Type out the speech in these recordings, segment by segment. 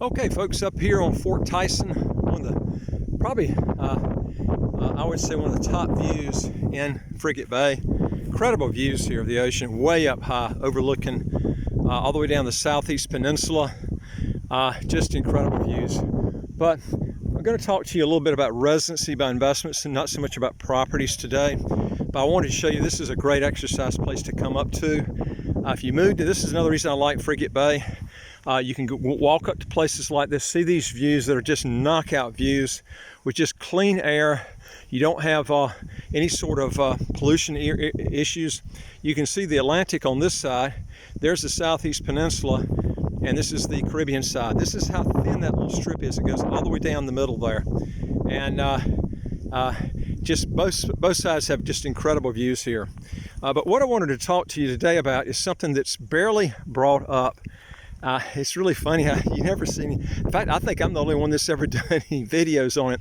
Okay, folks, up here on Fort Tyson, one of the probably, I would say, one of the top views in Frigate Bay. Incredible views here of the ocean, way up high, overlooking all the way down the southeast peninsula. Just incredible views. But I'm going to talk to you a little bit about residency by investments and not so much about properties today. But I wanted to show you this is a great exercise place to come up to. If you move to, this is another reason I like Frigate Bay. You can walk up to places like this, see these views that are just knockout views with just clean air. You don't have any sort of pollution issues. You can see the Atlantic on this side. There's the southeast peninsula, and this is the Caribbean side. This is how thin that little strip is. It goes all the way down the middle there. And just both sides have just incredible views here. But what I wanted to talk to you today about is something that's barely brought up. It's really funny how you never see any. In fact, I think I'm the only one that's ever done any videos on it.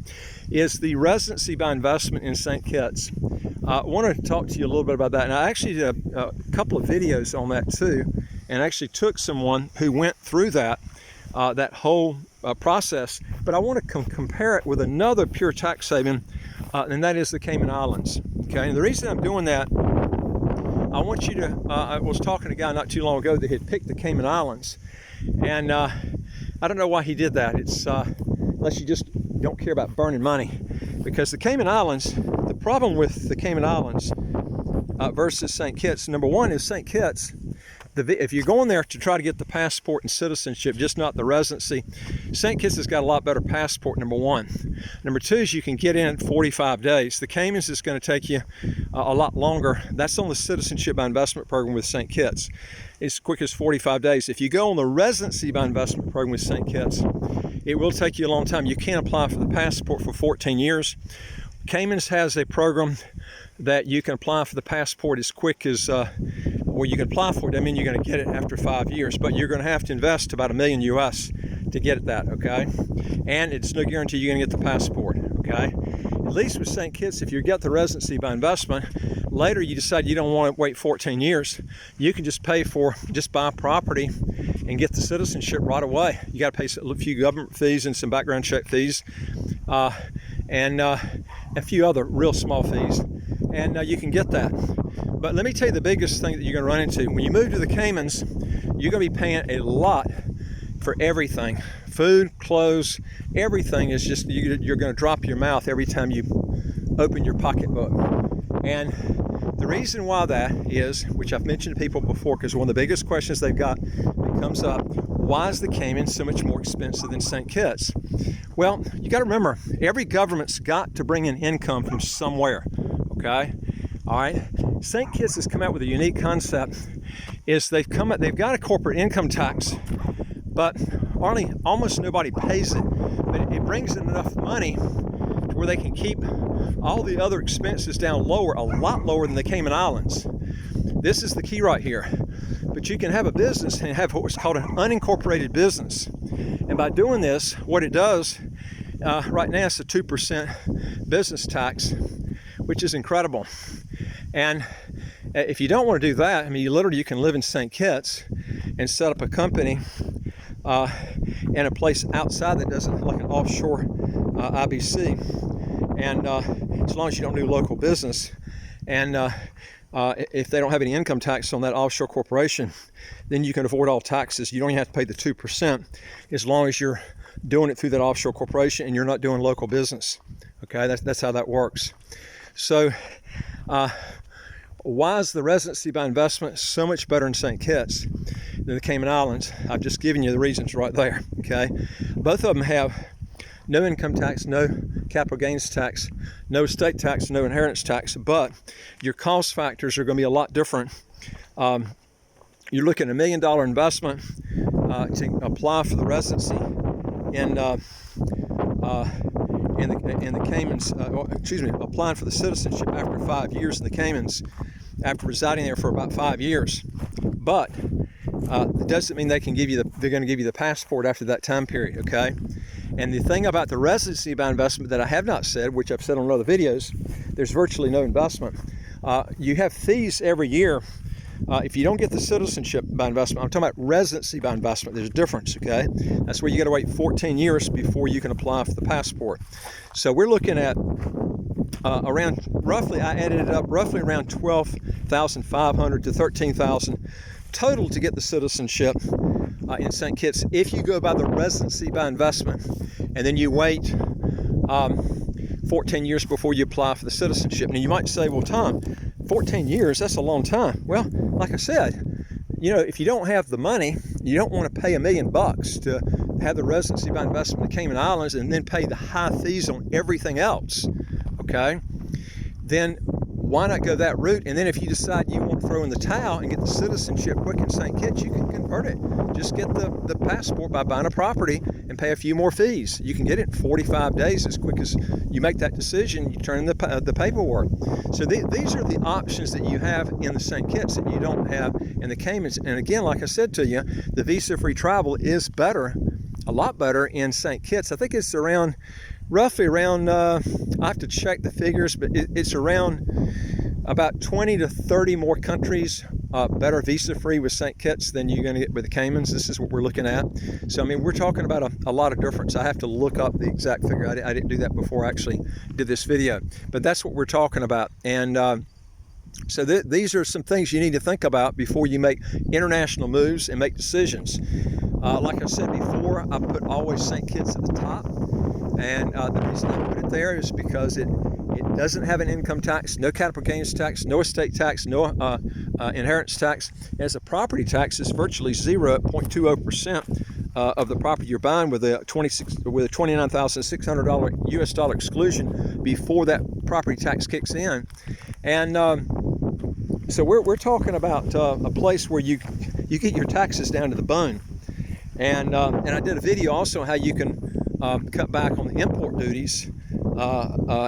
Is the residency by investment in St. Kitts. I wanted to talk to you a little bit about that, and I actually did a couple of videos on that too, and actually took someone who went through that whole process. But I want to compare it with another pure tax haven, and that is the Cayman Islands. Okay, and the reason I'm doing that, I want you to. I was talking to a guy not too long ago that had picked the Cayman Islands. And I don't know why he did that. It's unless you just don't care about burning money, because the Cayman Islands, the problem with the Cayman Islands versus St. Kitts, number one is St. Kitts. If you're going there to try to get the passport and citizenship, just not the residency, St. Kitts has got a lot better passport, number one. Number two is you can get in 45 days. The Caymans is going to take you a lot longer. That's on the Citizenship by Investment program with St. Kitts. It's as quick as 45 days. If you go on the Residency by Investment program with St. Kitts, it will take you a long time. You can't apply for the passport for 14 years. Caymans has a program that you can apply for the passport as quick as, well, you can apply for it. I mean, you're going to get it after 5 years, but you're going to have to invest about $1 million US to get that, okay? And it's no guarantee you're going to get the passport, okay? At least with St. Kitts, if you get the residency by investment, later you decide you don't want to wait 14 years, you can just buy property and get the citizenship right away. You got to pay a few government fees and some background check fees, and a few other real small fees, and you can get that. But let me tell you the biggest thing that you're going to run into. When you move to the Caymans, you're going to be paying a lot for everything. Food, clothes, everything is just, you're going to drop your mouth every time you open your pocketbook. And the reason why that is, which I've mentioned to people before, because one of the biggest questions they've got that comes up, why is the Cayman so much more expensive than St. Kitts? Well, you got to remember, every government's got to bring in income from somewhere, okay? All right, St. Kitts has come out with a unique concept. Is they've got a corporate income tax, but almost nobody pays it. But it brings in enough money to where they can keep all the other expenses down lower, a lot lower than the Cayman Islands. This is the key right here. But you can have a business and have what's called an unincorporated business. And by doing this, what it does, right now it's a 2% business tax, which is incredible. And if you don't want to do that, I mean, you can live in St. Kitts and set up a company in a place outside that doesn't, like an offshore IBC, and as long as you don't do local business, and if they don't have any income tax on that offshore corporation, then you can avoid all taxes. You don't even have to pay the 2% as long as you're doing it through that offshore corporation and you're not doing local business. Okay, that's how that works. So why is the residency by investment so much better in St. Kitts than the Cayman Islands? I've just given you the reasons right there, okay? Both of them have no income tax, no capital gains tax, no estate tax, no inheritance tax, but your cost factors are going to be a lot different. You're looking at $1 million investment to apply for the residency in the Caymans, applying for the citizenship after 5 years in the Caymans, after residing there for about 5 years. But it doesn't mean they're going to give you the passport after that time period, okay? And the thing about the residency by investment that I have not said, which I've said on other videos, there's virtually no investment. You have fees every year if you don't get the citizenship by investment, I'm talking about residency by investment. There's a difference, okay? That's where you got to wait 14 years before you can apply for the passport. So we're looking at around, roughly, I added it up, roughly around 12,500 to 13,000 total to get the citizenship in St. Kitts if you go by the residency by investment, and then you wait 14 years before you apply for the citizenship. Now you might say, well, Tom, 14 years, that's a long time. Well, like I said, you know, if you don't have the money, you don't want to pay $1 million to have the residency by investment in the Cayman Islands and then pay the high fees on everything else, okay? Then why not go that route? And then if you decide you want to throw in the towel and get the citizenship quick in St. Kitts, you can convert it. Just get the passport by buying a property and pay a few more fees. You can get it in 45 days as quick as you make that decision. You turn in the paperwork. So these are the options that you have in the St. Kitts that you don't have in the Caymans. And again, like I said to you, the visa-free travel is better, a lot better in St. Kitts. I think it's around, roughly around, I have to check the figures, but it's around about 20 to 30 more countries better visa-free with St. Kitts than you're going to get with the Caymans. This is what we're looking at. So, I mean, we're talking about a lot of difference. I have to look up the exact figure. I didn't do that before I actually did this video. But that's what we're talking about. And so these are some things you need to think about before you make international moves and make decisions. Like I said before, I put always St. Kitts at the top. And the reason I put it there is because it doesn't have an income tax, no capital gains tax, no estate tax, no inheritance tax. It has a property tax is virtually 0.20% of the property you're buying with a $29,600 US dollar exclusion before that property tax kicks in. And so we're talking about a place where you get your taxes down to the bone. And I did a video also on how you can cut back on the import duties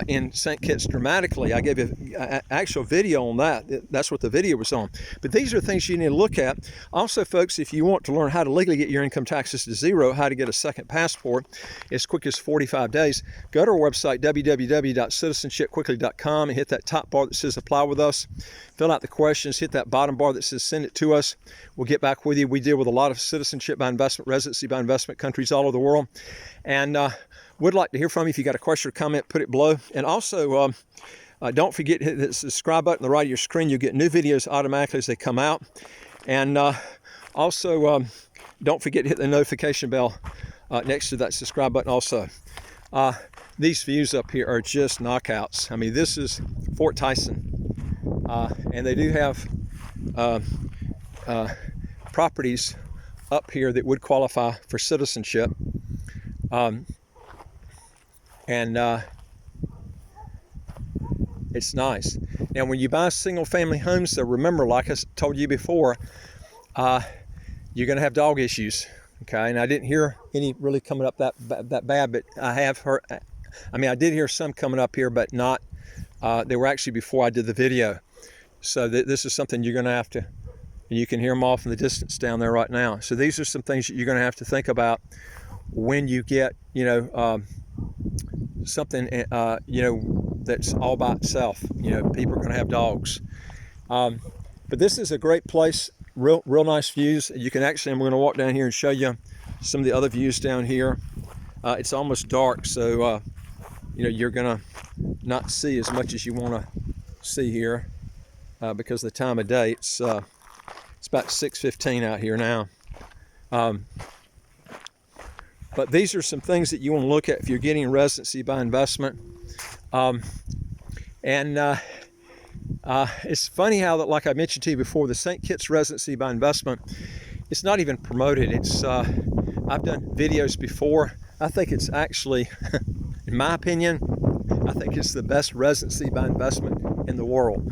in St. Kitts dramatically. I gave an actual video on that. That's what the video was on. But these are things you need to look at. Also, folks, if you want to learn how to legally get your income taxes to zero, how to get a second passport as quick as 45 days, go to our website, www.citizenshipquickly.com, and hit that top bar that says apply with us. Fill out the questions, hit that bottom bar that says send it to us. We'll get back with you. We deal with a lot of citizenship by investment, residency by investment countries all over the world. And would like to hear from you. If you got a question or comment, put it below. And also, don't forget to hit the subscribe button on the right of your screen. You'll get new videos automatically as they come out. And also, don't forget to hit the notification bell next to that subscribe button also. These views up here are just knockouts. I mean, this is Fort Tyson. And they do have properties up here that would qualify for citizenship. It's nice. Now, when you buy single family homes, so remember, like I told you before, you're going to have dog issues. Okay, and I didn't hear any really coming up that bad, but I have heard. I mean, I did hear some coming up here, but not. They were actually before I did the video. So this is something you're going to have to. You can hear them off in the distance down there right now. So these are some things that you're going to have to think about when you get, something, that's all by itself. People are going to have dogs. But this is a great place, real nice views. You can actually, I'm going to walk down here and show you some of the other views down here. It's almost dark, so, you're going to not see as much as you want to see here because of the time of day. It's about 6:15 out here now. But these are some things that you want to look at if you're getting residency by investment. It's funny how that, like I mentioned to you before, the St. Kitts residency by investment, it's not even promoted. It's I've done videos before. I think it's actually, in my opinion, I think it's the best residency by investment in the world.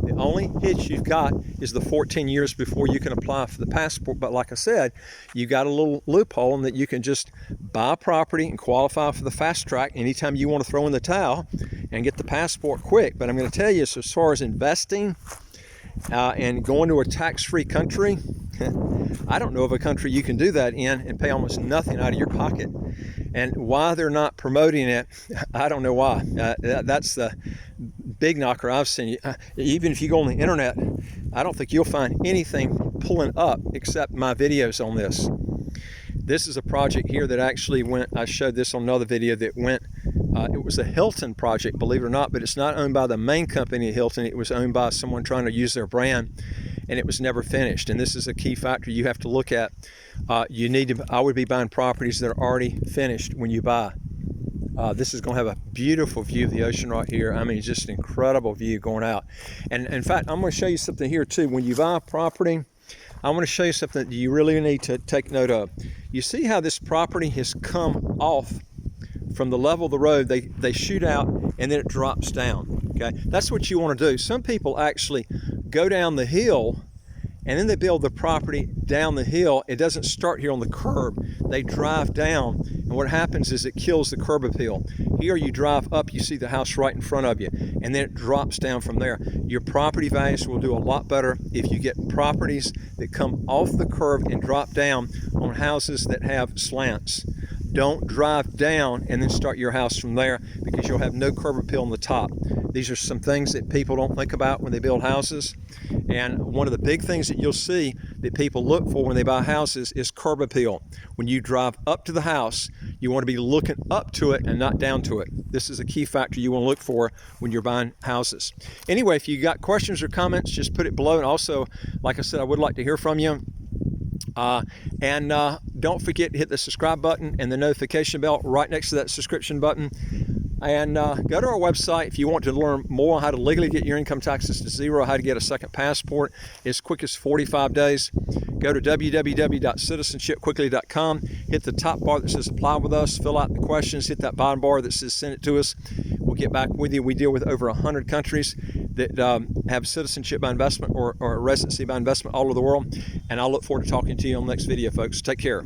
The only hitch you've got is the 14 years before you can apply for the passport. But like I said, you got a little loophole in that you can just buy a property and qualify for the fast track anytime you want to throw in the towel and get the passport quick. But I'm going to tell you, so as far as investing and going to a tax-free country, I don't know of a country you can do that in and pay almost nothing out of your pocket. And why they're not promoting it, I don't know why. That's the big knocker I've seen. Even if you go on the internet, I don't think you'll find anything pulling up except my videos on this. This is a project here that actually went, I showed this on another video that went, it was a Hilton project, believe it or not, but it's not owned by the main company Hilton. It was owned by someone trying to use their brand, and it was never finished. And this is a key factor you have to look at. I would be buying properties that are already finished when you buy. This is going to have a beautiful view of the ocean right here. I mean, just an incredible view going out. And in fact, I'm going to show you something here too. When you buy a property, I want to show you something that you really need to take note of. You see how this property has come off from the level of the road. They shoot out and then it drops down. Okay, that's what you want to do. Some people actually go down the hill and then they build the property down the hill. It doesn't start here on the curb. They drive down, and what happens is it kills the curb appeal. Here you drive up, you see the house right in front of you, and then it drops down from there. Your property values will do a lot better if you get properties that come off the curb and drop down on houses that have slants. Don't drive down and then start your house from there, because you'll have no curb appeal on the top. These are some things that people don't think about when they build houses. And one of the big things that you'll see that people look for when they buy houses is curb appeal. When you drive up to the house, you want to be looking up to it and not down to it. This is a key factor you want to look for when you're buying houses. Anyway, if you got questions or comments, just put it below. And also, like I said, I would like to hear from you. Don't forget to hit the subscribe button and the notification bell right next to that subscription button. And go to our website if you want to learn more how to legally get your income taxes to zero, how to get a second passport as quick as 45 days. Go to www.citizenshipquickly.com. Hit the top bar that says apply with us. Fill out the questions. Hit that bottom bar that says send it to us. We'll get back with you. We deal with over 100 countries that have citizenship by investment or residency by investment all over the world. And I'll look forward to talking to you on the next video, folks. Take care.